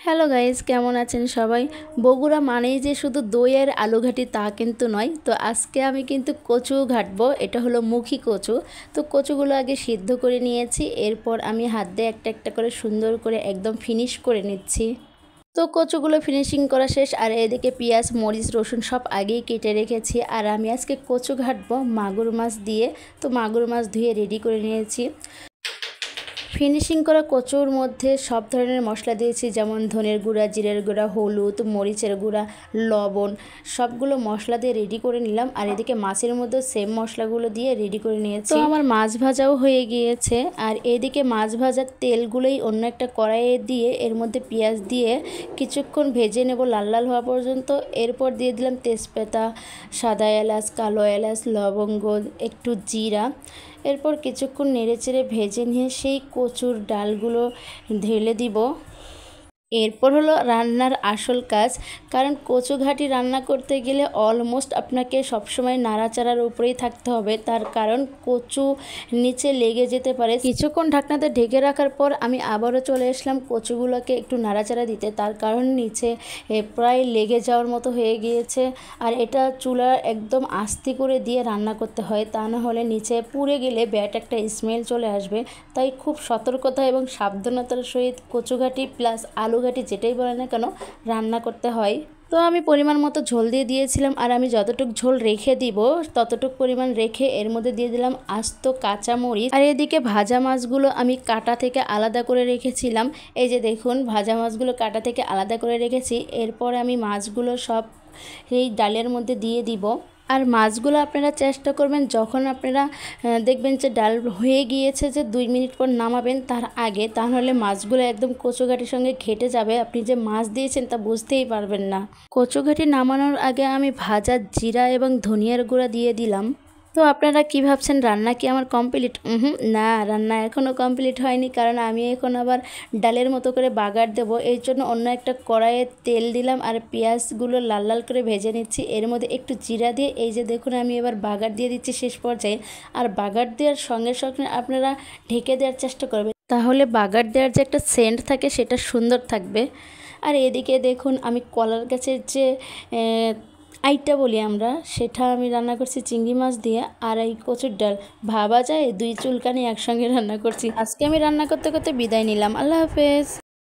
Hello guys, কেমন আছেন সবাই? বগুড়া মানেই যে শুধু দই আর আলু ঘাটি তা কিন্তু নয়। তো আজকে আমি কিন্তু কচু ঘাটবো। এটা হলো মুখী কচু। তো কচুগুলো আগে সিদ্ধ করে নিয়েছি, এরপর আমি হাত দিয়ে একটা একটা করে সুন্দর করে একদম ফিনিশ করে নিচ্ছি। তো কচুগুলো ফিনিশিং করা শেষ, আর এদিকে পেঁয়াজ মরিচ রসুন সব আগেই কেটে রেখেছি। আর আমি আজকে কচু ঘাটবো মাগুর মাছ দিয়ে। তো মাগুর মাছ ধুয়ে রেডি করে নিয়েছি। ফিনিশিং করা কচুর মধ্যে সব ধরনের মশলা দিয়েছি, যেমন ধনের গুঁড়া, জিরের গুঁড়া, হলুদ, মরিচের গুঁড়া, লবণ, সবগুলো মশলা দিয়ে রেডি করে নিলাম। আর এদিকে মাছের মধ্যে সেম মশলাগুলো দিয়ে রেডি করে নিয়েছি। তো আমার মাছ ভাজাও হয়ে গিয়েছে। আর এদিকে মাছ ভাজার তেলগুলোই অন্য একটা কড়াইয়ে দিয়ে এর মধ্যে পেঁয়াজ দিয়ে কিছুক্ষণ ভেজে নেব লাল লাল হওয়া পর্যন্ত। এরপর দিয়ে দিলাম তেজপাতা, সাদা এলাচ, কালো এলাচ, লবঙ্গ, একটু জিরা। এরপর কিছুক্ষণ নেড়েচেড়ে ভেজে নিয়ে সেই কচুর ডালগুলো ঢেলে দিব। এরপর হলো রান্নার আসল কাজ, কারণ কচু ঘাটি রান্না করতে গেলে অলমোস্ট আপনাকে সবসময় নাড়াচাড়ার উপরেই থাকতে হবে। তার কারণ কচু নিচে লেগে যেতে পারে। কিছুক্ষণ ঢাকনাতে ঢেকে রাখার পর আমি আবারও চলে আসলাম কচুগুলোকে একটু নাড়াচাড়া দিতে, তার কারণ নিচে প্রায় লেগে যাওয়ার মতো হয়ে গিয়েছে। আর এটা চুলা একদম আস্তে করে দিয়ে রান্না করতে হয়, তা না হলে নিচে পুড়ে গেলে ব্যাড একটা স্মেল চলে আসবে। তাই খুব সতর্কতা এবং সাবধানতার সহিত কচু ঘাটি প্লাস আলু ঘাটি যেটাই বলে না কেন রান্না করতে হয়। তো আমি পরিমাণ মতো ঝোল দিয়ে দিয়েছিলাম, আর আমি যতটুকু ঝোল রেখে দিব ততটুকু পরিমাণ রেখে এর মধ্যে দিয়ে দিলাম আস্ত কাঁচামরিচ। আর এদিকে ভাজা মাছগুলো আমি কাটা থেকে আলাদা করে রেখেছিলাম। এই যে দেখুন, ভাজা মাছগুলো কাটা থেকে আলাদা করে রেখেছি। এরপর আমি মাছগুলো সব এই ডালের মধ্যে দিয়ে দিব। আর মাছগুলো আপনারা চেষ্টা করবেন যখন আপনারা দেখবেন যে ডাল হয়ে গিয়েছে যে 2 মিনিট পর নামাবেন তার আগে, তাহলে মাছগুলো একদম কচু ঘাটির সঙ্গে ঘেটে যাবে, আপনি যে মাছ দিয়েছেন তা বুঝতেই পারবেন না। কচু ঘাটি নামানোর আগে আমি ভাজা জিরা এবং ধনিয়ার গুঁড়া দিয়ে দিলাম। তো আপনারা কি ভাবছেন, রান্না কি আমার কমপ্লিট? না, রান্না এখনও কমপ্লিট হয়নি, কারণ আমি এখন আবার ডালের মতো করে বাগার দেবো। এই জন্য অন্য একটা কড়াইয়ে তেল দিলাম আর পেঁয়াজগুলো লাল লাল করে ভেজে নিচ্ছি। এর মধ্যে একটু জিরা দিয়ে এই যে দেখুন আমি এবার বাগার দিয়ে দিচ্ছি শেষ পর্যায়ে। আর বাগার দেওয়ার সঙ্গে সঙ্গে আপনারা ঢেকে দেওয়ার চেষ্টা করবেন, তাহলে বাগার দেওয়ার যে একটা সেন্ট থাকে সেটা সুন্দর থাকবে। আর এদিকে দেখুন আমি কলার গাছের যে আইটা বলি আমরা, সেটা আমি রান্না করছি চিংড়ি মাছ দিয়ে। আর এই কচুর ডাল, ভাবা যায় 2 চুলকানি একসঙ্গে রান্না করছি। আজকে আমি রান্না করতে করতে বিদায় নিলাম। আল্লাহ হাফেজ।